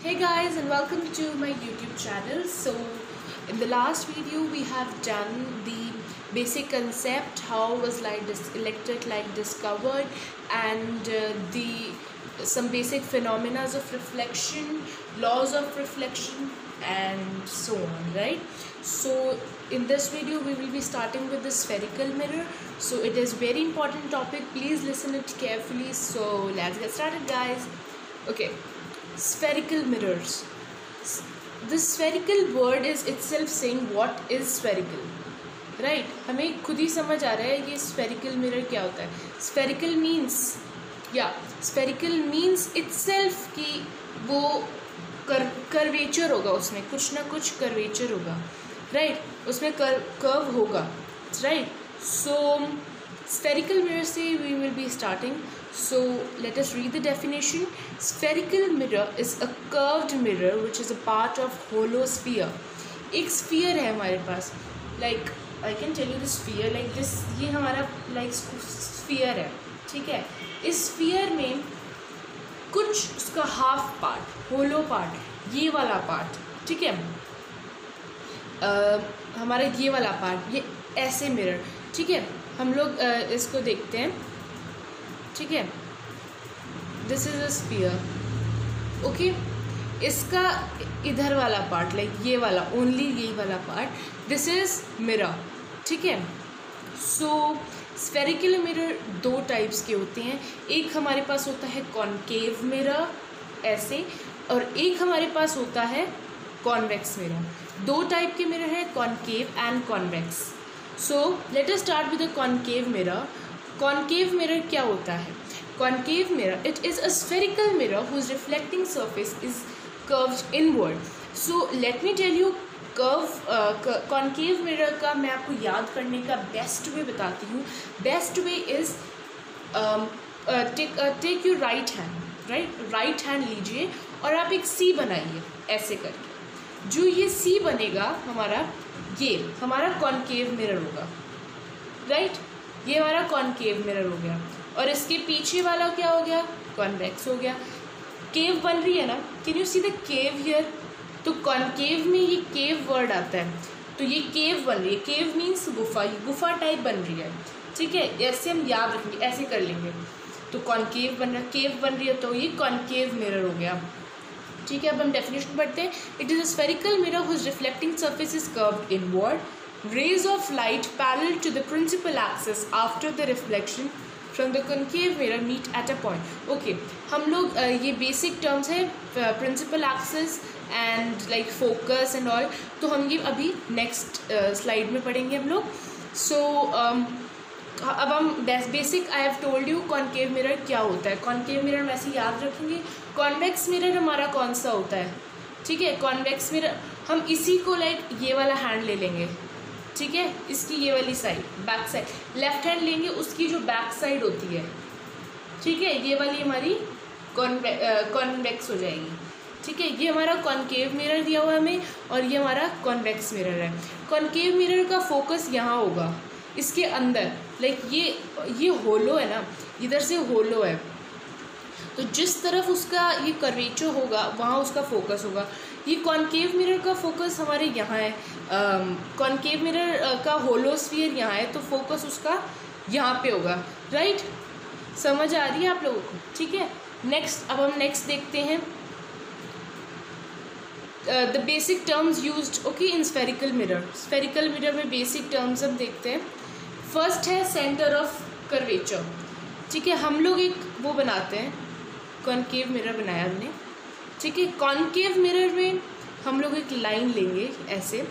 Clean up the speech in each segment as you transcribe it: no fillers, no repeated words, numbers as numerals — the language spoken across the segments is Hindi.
Hey guys, and welcome to my YouTube channel. So in the last video we have done the basic concept, how was electric light discovered, and some basic phenomena of reflection, laws of reflection, and so on, right? So in this video we will be starting with the spherical mirror. So it is very important topic, please listen it carefully. So let's get started, guys. Okay, spherical mirrors. The spherical word is itself saying what is spherical, right? हमें खुद ही समझ आ रहा है ये spherical mirror क्या होता है. Spherical means itself कि वो कर्वेचर होगा, उसमें कुछ ना कुछ कर्वेचर होगा, right? उसमें कर्व होगा, right? So spherical mirror से we will be starting. So let us read the definition. Spherical mirror is a curved mirror which is a part of hollow sphere. एक sphere है हमारे पास, like I can tell you the sphere like this. ये हमारा like sphere है, ठीक है. इस sphere में कुछ उसका half part, hollow part, ये वाला part, ठीक है. हमारा ये वाला part, ये ऐसे mirror, ठीक है. हम लोग इसको देखते हैं, ठीक है. This is a sphere, okay. इसका इधर वाला पार्ट लाइक ये वाला, ओनली ये वाला पार्ट, दिस इज मिरर, ठीक है. सो स्फेरिकल मिरर दो टाइप्स के होते हैं. एक हमारे पास होता है कॉनकेव मिरर ऐसे, और एक हमारे पास होता है कॉन्वेक्स मिरर. दो टाइप के मिरर है, concave and convex. So let us start with the concave mirror. Concave mirror क्या होता है? Concave mirror, it is a spherical mirror whose reflecting surface is curved inward. So let me tell you concave mirror का मैं आपको याद करने का बेस्ट वे बताती हूँ. Best way is take you right hand लीजिए और आप एक सी बनाइए ऐसे करके. जो ये सी बनेगा ये हमारा कॉनकेव मिरर होगा, राइट? ये हमारा कॉनकेव मिरर हो गया. और इसके पीछे वाला क्या हो गया? कॉन्वेक्स हो गया. केव बन रही है ना, can you see the cave here? तो कॉनकेव में ये केव वर्ड आता है, तो ये केव बन रही है. केव मीन्स गुफा, ये गुफा टाइप बन रही है, ठीक है. ऐसे हम याद रखेंगे, ऐसे कर लेंगे. तो कॉनकेव बन रहा है, केव बन रही है, तो ये कॉनकेव मिरर हो गया, ठीक है. अब हम डेफिनेशन पढ़ते हैं. It is a spherical mirror whose reflecting surface is curved inward. Rays of light parallel to the principal axis after the reflection from the concave mirror meet at a point. Okay, हम लोग ये basic terms है principal axis and like focus and all, तो हम ये अभी next slide में पढ़ेंगे हम लोग. So अब हम basic I have told you concave mirror क्या होता है. कॉनकेव मिरर वैसे याद रखेंगे. कॉन्वेक्स मिरर हमारा कौन सा होता है, ठीक है. कॉन्वेक्स मिरर हम इसी को लाइक ये वाला हैंड ले लेंगे, ठीक है. इसकी ये वाली side, back side, left hand लेंगे, उसकी जो बैक साइड होती है, ठीक है, ये वाली हमारी कॉन्वेक्स हो जाएगी, ठीक है. ये हमारा कॉनकेव मिरर दिया हुआ है हमें, और ये हमारा कॉन्वेक्स मिरर है. कॉनकेव मिरर का फोकस यहाँ होगा, इसके अंदर, लाइक ये होलो है ना, इधर से होलो है, तो जिस तरफ उसका ये कर्वेचर होगा वहाँ उसका फोकस होगा. ये कॉनकेव मिरर का फोकस हमारे यहाँ है. कॉनकेव मिरर का होलो स्फीयर यहाँ है, तो फोकस उसका यहाँ पे होगा, राइट? समझ आ रही है आप लोगों को, ठीक है. नेक्स्ट, अब हम नेक्स्ट देखते हैं the basic terms used, okay, in spherical mirror. Spherical mirror में बेसिक टर्म्स हम देखते हैं. फर्स्ट है सेंटर ऑफ कर्वेचर, ठीक है. हम लोग एक वो बनाते हैं, कॉनकेव मिरर बनाया हमने, ठीक है. कॉनकेव मिरर में हम लोग एक लाइन लेंगे ऐसे,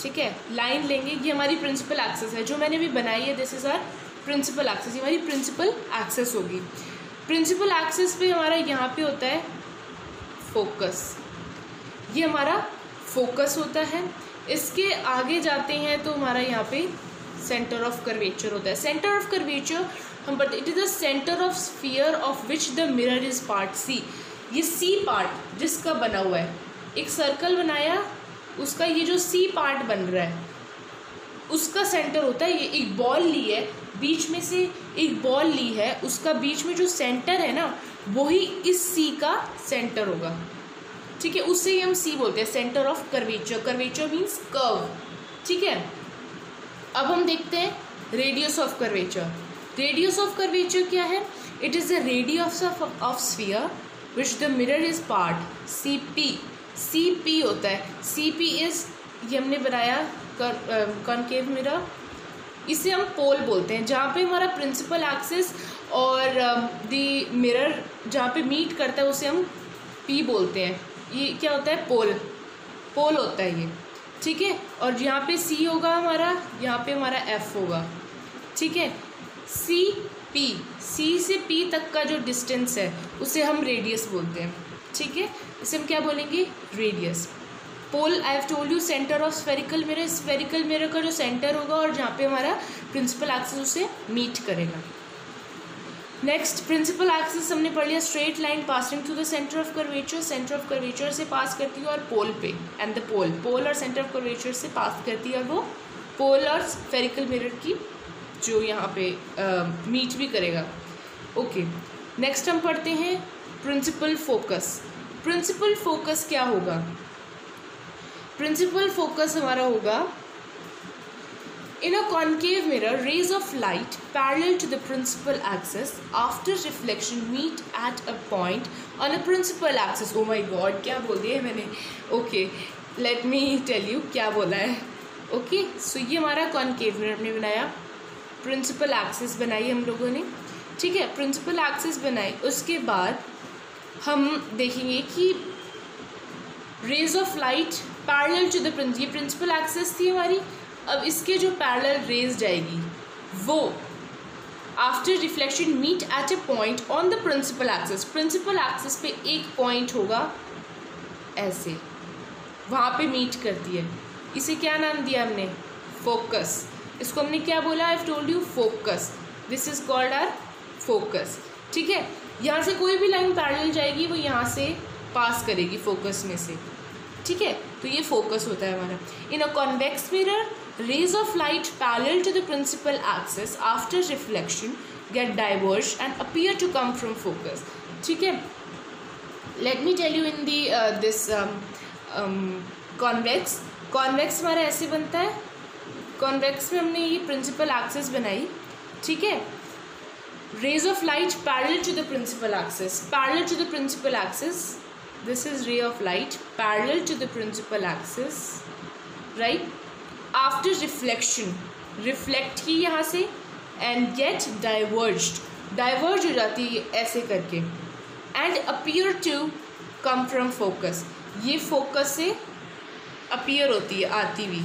ठीक है. लाइन लेंगे, ये हमारी प्रिंसिपल एक्सिस है जो मैंने भी बनाई है. This is our principal axis, ये हमारी प्रिंसिपल एक्सिस होगी. प्रिंसिपल एक्सिस पे हमारा यहाँ पे होता है फोकस, ये हमारा फोकस होता है. इसके आगे जाते हैं तो हमारा यहाँ पे सेंटर ऑफ कर्वेचर होता है. सेंटर ऑफ कर्वेचर हम पढ़ते, it is the centre of sphere of which the mirror is part. See, ये सी पार्ट जिसका बना हुआ है, एक सर्कल बनाया, उसका ये जो सी पार्ट बन रहा है उसका सेंटर होता है. ये एक बॉल ली है, बीच में से एक बॉल ली है, उसका बीच में जो सेंटर है ना, वही इस सी का सेंटर होगा, ठीक है, उससे ही हम सी बोलते हैं, centre of curvature. Curvature means curve, ठीक है। अब हम देखते हैं radius of curvature. Radius of curvature क्या है? It is the radius of sphere which the mirror is part. C P होता है। सी पी इज़, ये हमने बनाया कॉनकेव मिरर, इसे हम पोल बोलते हैं, जहाँ पे हमारा प्रिंसिपल एक्सिस और द मिरर जहाँ पे मीट करता है उसे हम पी बोलते हैं। ये क्या होता है? पोल होता है ये, ठीक है। और यहाँ पे सी होगा हमारा, यहाँ पे हमारा एफ होगा, ठीक है। सी से पी तक का जो डिस्टेंस है उसे हम रेडियस बोलते हैं, ठीक है। इसे हम क्या बोलेंगे? Radius. Pole, I have told you, centre of spherical mirror. Spherical mirror का जो सेंटर होगा और जहाँ पे हमारा प्रिंसिपल एक्सिस उसे मीट करेगा। नेक्स्ट, प्रिंसिपल एक्सिस हमने पढ़ लिया, straight line passing through the centre of curvature. Centre of curvature से पास करती है और पोल पे, एंड द पोल और सेंटर ऑफ कर्वेचर से पास करती है, और वो पोल और स्फेरिकल मिरर की जो यहाँ पे मीट भी करेगा। ओके, नेक्स्ट हम पढ़ते हैं प्रिंसिपल फोकस। प्रिंसिपल फोकस क्या होगा? प्रिंसिपल फोकस हमारा होगा, in a concave mirror, rays of light parallel to the principal axis after reflection meet at a point on a principal axis. Oh my god, क्या बोल दिया है मैंने? Okay, let me tell you क्या बोला है। Okay, so ये हमारा concave mirror हमने बनाया, प्रिंसिपल एक्सिस बनाई हम लोगों ने, ठीक है। प्रिंसिपल एक्सिस बनाई, उसके बाद हम देखेंगे कि rays of light parallel to the ये प्रिंसिपल एक्सिस थी हमारी। अब इसके जो पैरेलल रेज जाएगी वो after reflection meet at a point on the principal axis. Principal axis पे एक पॉइंट होगा ऐसे, वहाँ पे मीट करती है। इसे क्या नाम दिया हमने? फोकस। इसको हमने क्या बोला? I have told you, focus. This is called our focus, ठीक है। यहाँ से कोई भी लाइन पैरेलल जाएगी वो यहाँ से पास करेगी फोकस में से, ठीक है। तो ये फोकस होता है हमारा। In a convex mirror, rays of light parallel to the principal axis after reflection get diverged and appear to come from focus, ठीक है। Let me tell you in the this convex हमारा ऐसे बनता है। convex में हमने ये principal axis बनाई, ठीक है। rays of light parallel to the principal axis, this is ray of light parallel to the principal axis, right? After reflection, reflect की यहाँ से, एंड गेट डाइवर्ज हो जाती है ऐसे करके, and appear to come from focus. ये फोकस से अपीयर होती है, आती हुई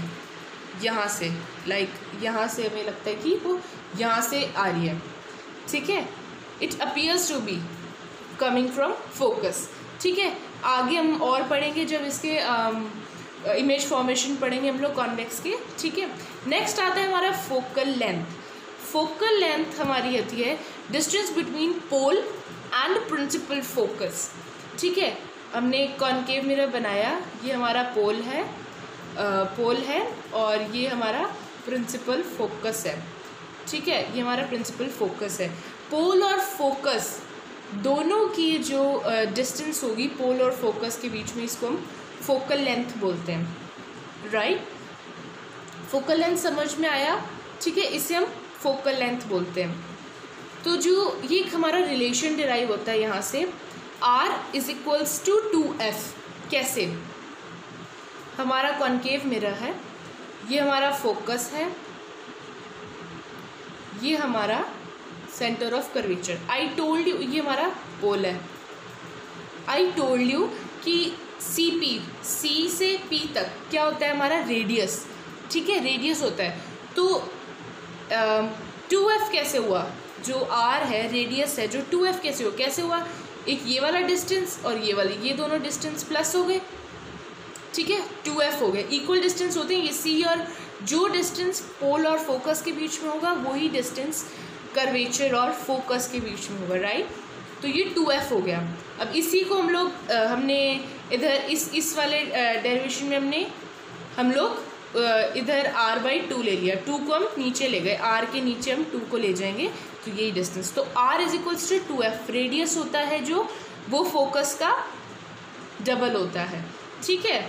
यहाँ से, लाइक यहाँ से हमें लगता है कि वो यहाँ से आ रही है, ठीक है। It appears to be coming from focus, ठीक है। आगे हम और पढ़ेंगे जब इसके इमेज फॉर्मेशन पढ़ेंगे हम लोग कॉन्वेक्स के, ठीक है। नेक्स्ट आता है हमारा फोकल लेंथ। फोकल लेंथ हमारी होती है distance between pole and principal focus, ठीक है। हमने कॉनकेव मिरर बनाया, ये हमारा पोल है और ये हमारा प्रिंसिपल फोकस है, ठीक है। ये हमारा प्रिंसिपल फोकस है। पोल और फोकस दोनों की जो डिस्टेंस होगी पोल और फोकस के बीच में, इसको हम फोकल लेंथ बोलते हैं, राइट। फोकल लेंथ समझ में आया, ठीक है। इसे हम फोकल लेंथ बोलते हैं। तो जो ये हमारा रिलेशन डिराइव होता है यहाँ से, R is equals to 2F। कैसे? हमारा कॉनकेव मिरर है, ये हमारा फोकस है, ये हमारा centre of curvature. I told you, ये हमारा पोल है। आई टोल्ड यू कि सी से पी तक क्या होता है हमारा? रेडियस, ठीक है, रेडियस होता है। तो 2F कैसे हुआ? जो R है, रेडियस है, जो 2F कैसे हुआ? एक ये वाला डिस्टेंस और ये वाला, ये दोनों डिस्टेंस प्लस हो गए, ठीक है, 2F हो गए। इक्वल डिस्टेंस होते हैं ये C, और जो डिस्टेंस पोल और फोकस के बीच में होगा वही डिस्टेंस कर्वेचर और फोकस के बीच में होगा, राइट। तो ये 2F हो गया। अब इसी को हम लोग हमने इधर इस वाले डेरिवेशन में हम लोग इधर R/2 ले लिया। 2 को हम नीचे ले गए, R के नीचे हम 2 को ले जाएंगे, तो यही डिस्टेंस। तो R is equals to 2F। Radius होता है जो, वो फोकस का डबल होता है, ठीक है,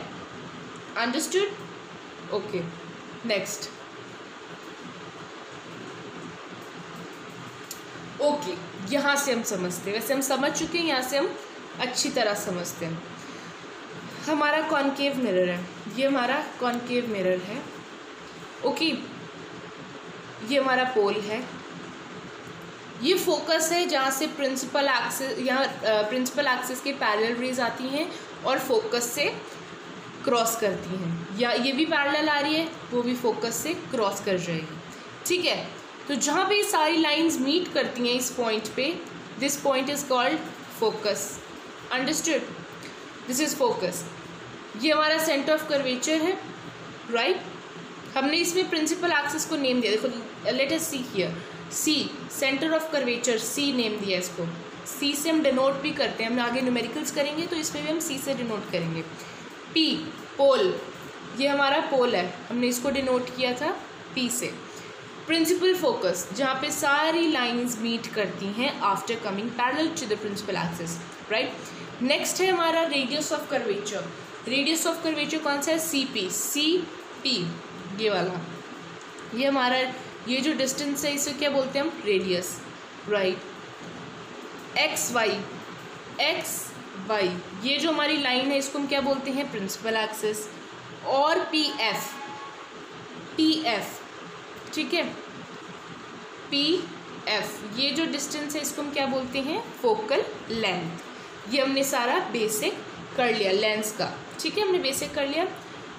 अंडरस्टूड, ओके। नेक्स्ट, ओके, यहाँ से हम समझते हैं, वैसे हम समझ चुके हैं, यहाँ से हम अच्छी तरह समझते हैं। हमारा कॉनकेव मिरर है, ये हमारा कॉनकेव मिरर है, ओके, ये हमारा पोल है, ये फोकस है जहाँ से प्रिंसिपल एक्सिस, यहाँ प्रिंसिपल एक्सिस के पैरेलल रेज आती हैं और फोकस से क्रॉस करती हैं, या ये भी पैरेलल आ रही है, वो भी फोकस से क्रॉस कर जाएगी, ठीक है। तो जहाँ पे सारी लाइंस मीट करती हैं इस पॉइंट पे, this point is called focus, understood, this is focus. ये हमारा सेंटर ऑफ कर्वेचर है, राइट। हमने इसमें प्रिंसिपल एक्सिस को नेम दिया, देखो, let us see here, C centre of curvature, C name दिया इसको, सी से हम डिनोट भी करते हैं, हम आगे न्यूमेरिकल्स करेंगे तो इसमें भी हम सी से डिनोट करेंगे। पी, पोल, ये हमारा पोल है, हमने इसको डिनोट किया था पी से। प्रिंसिपल फोकस, जहाँ पे सारी लाइंस मीट करती हैं after coming parallel to the principal axis, right. Next है हमारा radius of curvature, radius of curvature कौन सा है, सी पी, सी पी, ये वाला, ये हमारा, ये जो डिस्टेंस है इसे क्या बोलते हैं हम, radius, right. X Y, X Y, ये जो हमारी लाइन है इसको हम क्या बोलते हैं, प्रिंसिपल एक्सिस। और पी एफ, पी एफ, ठीक है, पी एफ, ये जो डिस्टेंस है इसको हम क्या बोलते हैं, फोकल लेंथ। ये हमने सारा बेसिक कर लिया लेंस का, ठीक है, हमने बेसिक कर लिया।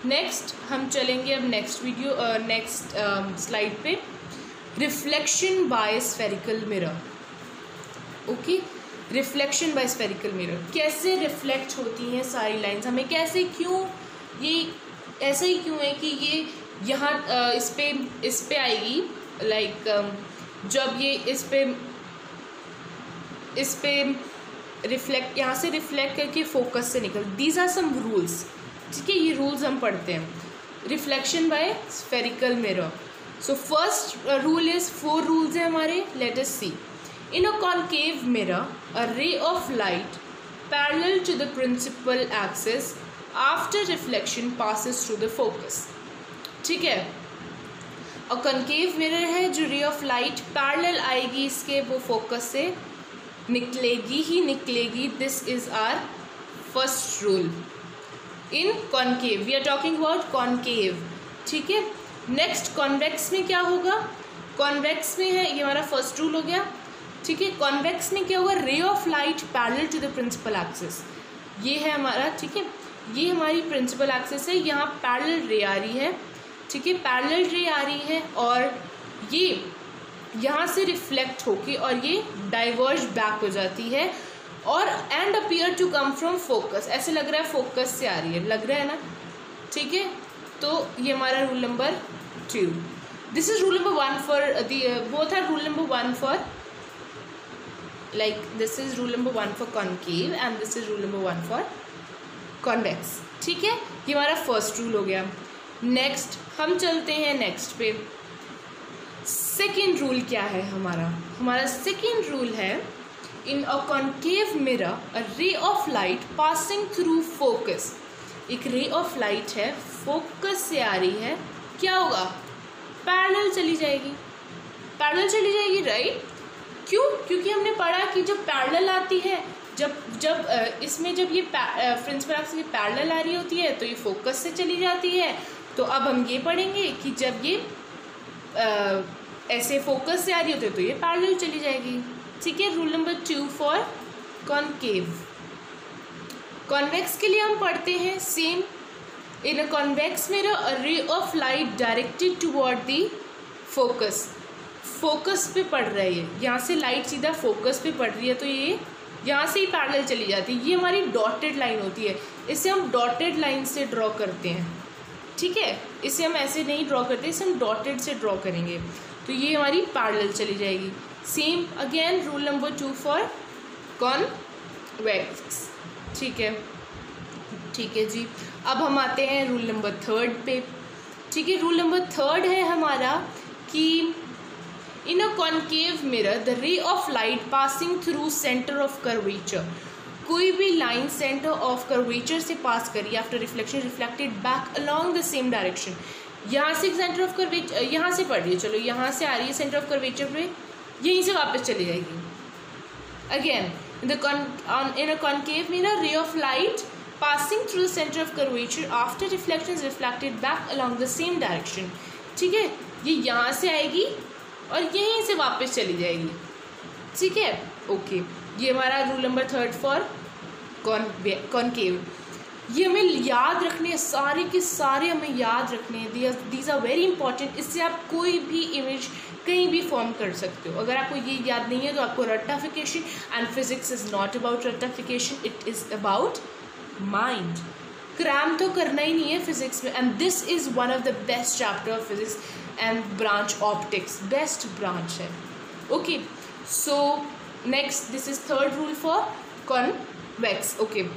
नेक्स्ट हम चलेंगे अब नेक्स्ट वीडियो, नेक्स्ट स्लाइड पे, reflection by spherical mirror, okay. Reflection by spherical mirror, कैसे रिफ्लेक्ट होती हैं सारी लाइंस, हमें कैसे, क्यों, ये ऐसा ही क्यों है कि ये यहाँ इस पे आएगी, लाइक जब ये इस पे रिफ्लेक्ट, यहाँ से रिफ्लेक्ट करके फोकस से निकल, दीज आर सम रूल्स, ठीक है, ये रूल्स हम पढ़ते हैं, reflection by spherical mirror. So first rule is, 4 rules हैं हमारे, let us see. In a concave mirror, a ray of light parallel to the principal axis after reflection passes through the focus, ठीक है। और कॉनकेव मिरर है, जो रे ऑफ लाइट पैरेलल आएगी इसके, वो फोकस से निकलेगी ही निकलेगी, this is our first rule in concave, we are talking about concave, ठीक है। नेक्स्ट कॉन्वेक्स में क्या होगा, कॉन्वेक्स में है, ये हमारा फर्स्ट रूल हो गया, ठीक है। कॉन्वेक्स में क्या होगा, ray of light parallel to the principal axis, ये है हमारा, ठीक है, ये हमारी प्रिंसिपल एक्सिस है, यहाँ पैरेलल रे आ रही है, ठीक है, पैरेलल रे आ रही है, और ये यहाँ से रिफ्लेक्ट होके और ये डाइवर्ज बैक हो जाती है, और and appear to come from focus, ऐसे लग रहा है फोकस से आ रही है, लग रहा है ना, ठीक है। तो ये हमारा rule number 2, this is rule number 1 for both our rule number 1 for, like this is rule number 1 for concave and this is rule number 1 for convex, ठीक है, ये हमारा फर्स्ट रूल हो गया। नेक्स्ट हम चलते हैं नेक्स्ट पे, सेकेंड रूल क्या है हमारा सेकेंड रूल है, इन a concave mirror a ray of light passing through focus, एक रे ऑफ लाइट है, फोकस से आ रही है, क्या होगा, पैरेलल चली जाएगी, पैरेलल चली जाएगी, राइट। क्यों, क्योंकि हमने पढ़ा कि जब पैरेलल आती है, जब इसमें जब ये प्रिंसिपल एक्सिस की पैरेलल आ रही होती है तो ये फोकस से चली जाती है। तो अब हम ये पढ़ेंगे कि जब ये ऐसे फोकस से आ रही होती है तो ये पैरेलल चली जाएगी, ठीक है। Rule number 2 for concave. Convex के लिए हम पढ़ते हैं same, in a convex mirror a ray of light directed toward the focus, focus पे पड़ रही है, यहाँ से लाइट सीधा फोकस पे पड़ रही है तो ये यहाँ से ही पैरेलल चली जाती है, ये हमारी डॉटेड लाइन होती है, इसे हम डॉटेड लाइन से ड्रॉ करते हैं, ठीक है, इसे हम ऐसे नहीं ड्रॉ करते, इसे हम डॉटेड से ड्रॉ करेंगे तो ये हमारी पैरेलल चली जाएगी। Same again rule number 2 for convex, ठीक है जी। अब हम आते हैं रूल नंबर 3 पे, ठीक है। रूल नंबर 3 है हमारा कि in a concave mirror the ray of light passing through centre of curvature, कोई भी लाइन सेंटर ऑफ कर्वेचर से पास करिए after reflection reflected back along the same direction. यहाँ से सेंटर ऑफ कर्वेचर यहाँ से पढ़ रही है, चलो यहाँ से आ रही है सेंटर ऑफ कर्वेचर पे, यहीं से वापस चली जाएगी। Again in a concave mirror, ray of light passing through the center of curvature after reflection is reflected back along the same direction। ठीक है, ये यहाँ से आएगी और यहीं से वापस चली जाएगी। ठीक है, ओके, ये हमारा रूल नंबर 3 फॉर कॉनकेव। ये हमें याद रखने, सारे के सारे हमें याद रखने हैं, दीज आर वेरी इंपॉर्टेंट। इससे आप कोई भी इमेज कहीं भी फॉर्म कर सकते हो। अगर आपको ये याद नहीं है तो आपको रट्टाफिकेशन, and physics is not about रट्टाफिकेशन, it is about mind. Cram तो करना ही नहीं है फिजिक्स में, and this is one of the best chapter of physics and branch optics, best branch है। Okay, so next, this is third rule for convex. Okay,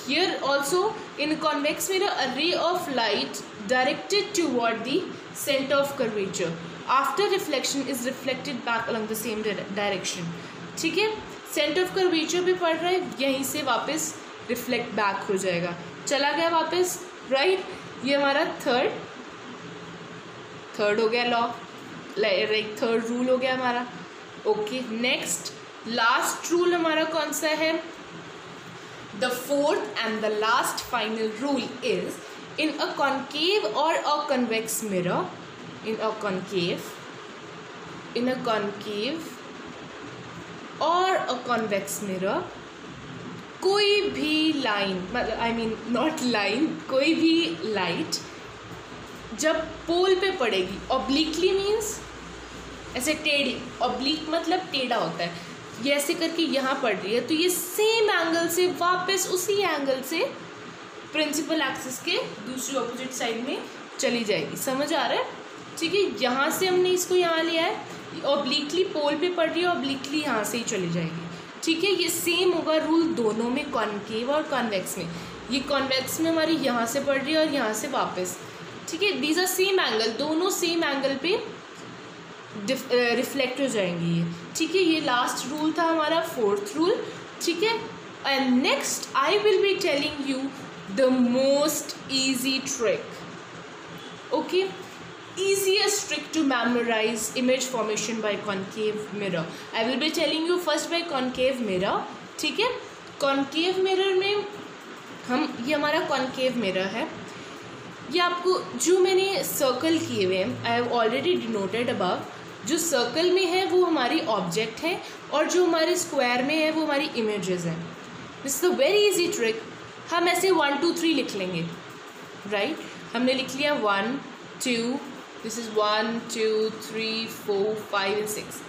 here also in a convex mirror, a ray of light directed toward the center of curvature after reflection is reflected back along the same direction। ठीक है, सेंटर ऑफ कर्वेचर भी पड़ रहा है, यहीं से वापस रिफ्लेक्ट बैक हो जाएगा, चला गया वापस, राइट। ये हमारा थर्ड हो गया लॉ, लाइक थर्ड रूल हो गया हमारा। ओके, नेक्स्ट लास्ट रूल हमारा कौन सा है? The fourth and the last final rule is in a concave or a convex mirror, in a concave or a convex mirror, कोई भी लाइन, मतलब आई मीन नॉट लाइन, कोई भी लाइट जब पोल पे पड़ेगी, ऑब्लिकली मीन्स ऐसे टेढ़ी, ऑब्लिक मतलब टेढ़ा होता है, ये ऐसे करके यहाँ पड़ रही है, तो ये सेम एंगल से वापस उसी एंगल से प्रिंसिपल एक्सिस के दूसरी ऑपोजिट साइड में चली जाएगी। समझ आ रहा है? ठीक है, यहाँ से हमने इसको यहाँ लिया है, ऑब्लिकली पोल पे पड़ रही है, ऑब्लिकली यहाँ से ही चली जाएगी। ठीक है, ये सेम होगा रूल दोनों में, कॉनकेव और कॉन्वेक्स में। ये कॉन्वेक्स में हमारी यहाँ से पड़ रही है और यहाँ से वापस। ठीक है, दीज आर सेम एंगल, दोनों सेम एंगल पे रिफ्लेक्ट हो जाएंगी ये। ठीक है, ये लास्ट रूल था हमारा, फोर्थ रूल। ठीक है, and next I will be telling you the most easy trick. Okay, easiest trick to memorize image formation by concave mirror. I will be telling you first by concave mirror. ठीक है, concave mirror में ये हमारा concave mirror है। ये आपको जो मैंने सर्कल किए हुए हैं, I have already denoted above, जो सर्कल में है वो हमारी ऑब्जेक्ट है और जो हमारे स्क्वायर में है वो हमारी इमेजेस हैं। This is a very easy trick. हम ऐसे 1 2 3 लिख लेंगे, राइट? हमने लिख लिया 1 2, this is 1 2 3 4 5 and 6,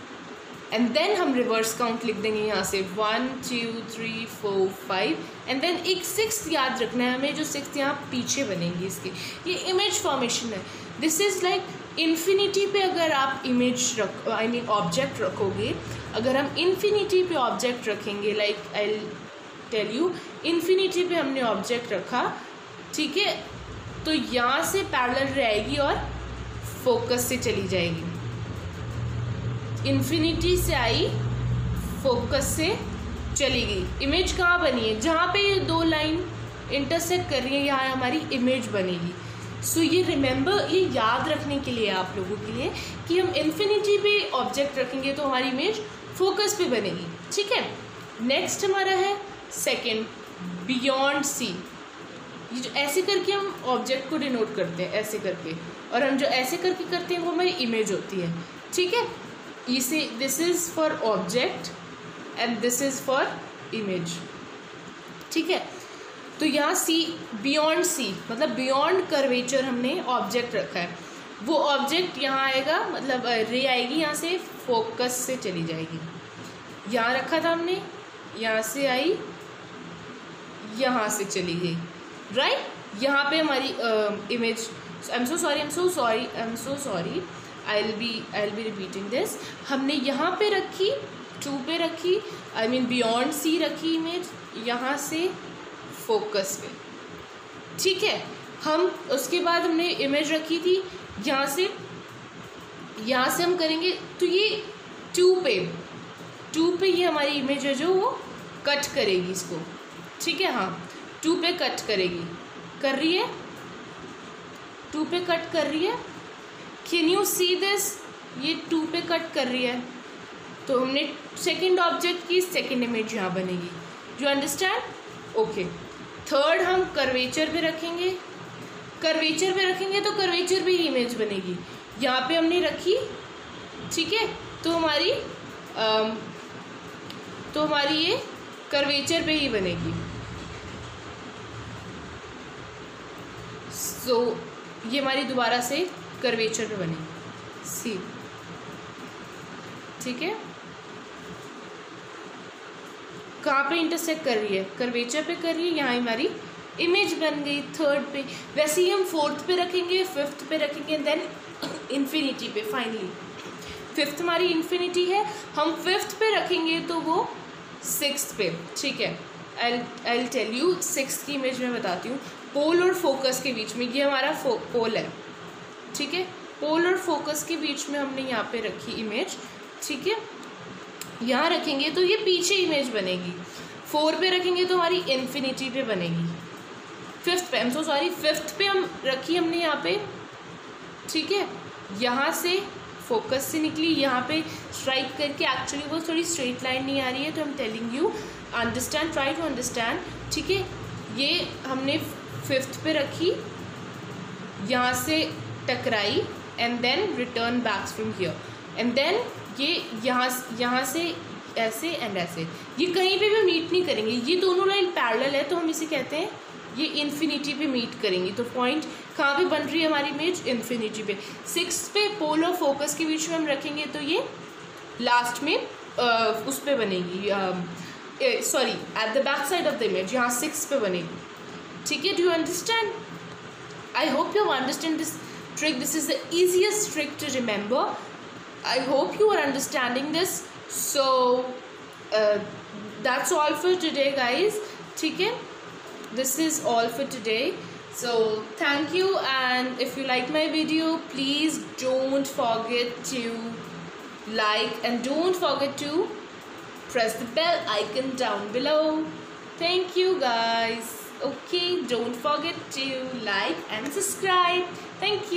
and then हम रिवर्स काउंट लिख देंगे यहाँ से 1 2 3 4 5, एंड देन एक 6th याद रखना है हमें, जो 6th यहाँ पीछे बनेंगी इसके। ये इमेज फॉर्मेशन है। दिस इज़ लाइक इन्फिनिटी पे अगर आप इमेज ऑब्जेक्ट रखोगे, अगर हम इन्फिनिटी पे ऑब्जेक्ट रखेंगे, like I tell you, infinity पे हमने ऑब्जेक्ट रखा, ठीक है, तो यहाँ से पैरेलल रहेगी और फोकस से चली जाएगी। इन्फिनिटी से आई, फोकस से चली गई। इमेज कहाँ बनी है? जहाँ पे ये दो लाइन इंटरसेक्ट कर रही है, यहाँ हमारी इमेज बनेगी। सो ये रिमेंबर, ये याद रखने के लिए आप लोगों के लिए कि हम इन्फिनिटी पे ऑब्जेक्ट रखेंगे तो हमारी इमेज फोकस पे बनेगी। ठीक है, नेक्स्ट हमारा है सेकंड, बियॉन्ड सी। ये जो ऐसे करके हम ऑब्जेक्ट को डिनोट करते हैं, ऐसे करके, और हम जो ऐसे करके करते हैं वो हमारी इमेज होती है। ठीक है, इसे this is for object and this is for image. ठीक है, तो यहाँ सी, बियॉन्ड सी मतलब बियॉन्ड कर्वेचर हमने ऑब्जेक्ट रखा है, वो ऑब्जेक्ट यहाँ आएगा, मतलब रे आएगी यहाँ से, फोकस से चली जाएगी। यहाँ रखा था हमने, यहाँ से आई, यहाँ से चली गई, राइट? यहाँ पे हमारी image, I am so sorry, I will be repeating this. हमने यहाँ पे रखी, 2 पे रखी, आई मीन बियॉन्ड सी रखी इमेज, यहाँ से फोकस पे। ठीक है, हम उसके बाद हमने इमेज रखी थी यहाँ से हम करेंगे, तो ये 2 पे ये हमारी इमेज है जो वो कट करेगी इसको, ठीक है, हाँ 2 पे कट करेगी, कर रही है, 2 पे कट कर रही है। कैन यू सी दिस, ये 2 पे कट कर रही है, तो हमने सेकंड ऑब्जेक्ट की सेकंड इमेज यहाँ बनेगी। You understand? ओके। थर्ड हम कर्वेचर पे रखेंगे, कर्वेचर पे रखेंगे तो कर्वेचर पे ही इमेज बनेगी। यहाँ पे हमने रखी, ठीक है, तो हमारी ये कर्वेचर पे ही बनेगी। सो ये हमारी दोबारा से कर्वेचर पे बनेगी, सी, ठीक है। कहाँ पे इंटरसेक्ट कर रही है? कर्वेचर पे कर रही है, यहाँ हमारी इमेज बन गई थर्ड पे। वैसे ही हम फोर्थ पे रखेंगे, फिफ्थ पे रखेंगे, देन इन्फिनिटी पे। फाइनली फिफ्थ हमारी इन्फिनिटी है, हम फिफ्थ पे रखेंगे तो वो सिक्स्थ पे, ठीक है। आई टेल यू सिक्स्थ की इमेज मैं बताती हूँ। पोल और फोकस के बीच में, ये हमारा पोल है, ठीक है, पोल और फोकस के बीच में हमने यहाँ पे रखी इमेज, ठीक है। यहाँ रखेंगे तो ये पीछे इमेज बनेगी, 4 पे रखेंगे तो हमारी इन्फिनिटी पे बनेगी। फिफ्थ पे, फिफ्थ पे हम रखी हमने यहाँ पे, ठीक है। यहाँ से फोकस से निकली, यहाँ पे स्ट्राइक करके, एक्चुअली वो थोड़ी स्ट्रेट लाइन नहीं आ रही है, तो I am telling you understand, try to understand, ठीक है। ये हमने फिफ्थ पे रखी, यहाँ से टकराई and then return back from here, and then ये यहाँ से ऐसे एंड ऐसे, ये कहीं पे भी मीट नहीं करेंगे, ये दोनों लाइन पैरेलल है, तो हम इसे कहते हैं ये इन्फिनिटी पे मीट करेंगी। तो पॉइंट कहाँ पे बन रही है हमारी इमेज? इन्फिनिटी पे। सिक्स पे पोल और फोकस के बीच में हम रखेंगे तो ये लास्ट में उस पे बनेगी, sorry at the back side of the image, यहाँ 6 पे बनेगी, ठीक है। Do you understand? I hope you understand this trick. This is the easiest trick to remember. I hope you are understanding this. So that's all for today, guys. ठीक है, this is all for today. So thank you, and if you like my video, please don't forget to like and don't forget to press the bell icon down below. Thank you, guys. Okay, don't forget to like and subscribe. Thank you.